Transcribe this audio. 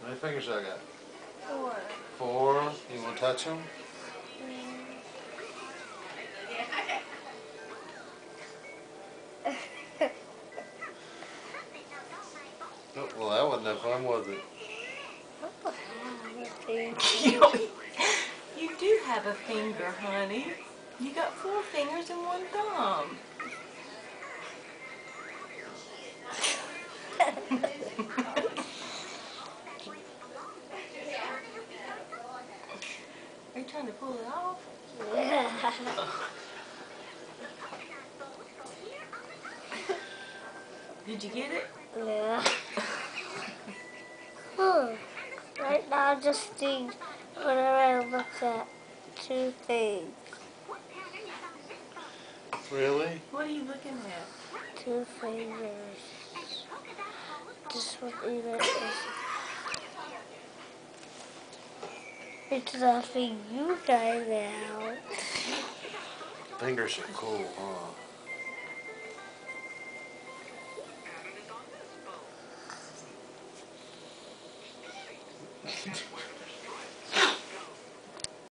How many fingers I got? 4. 4. You want to touch them? Oh, well, that wasn't no fun, was it? You do have a finger, honey. You got 4 fingers and 1 thumb. Are you trying to pull it off? Did you get it? Yeah. Right now I just see whenever I look at 2 things. Really? What are you looking at? 2 fingers. Just what even is. It's nothing you die now. Fingers are cool, huh?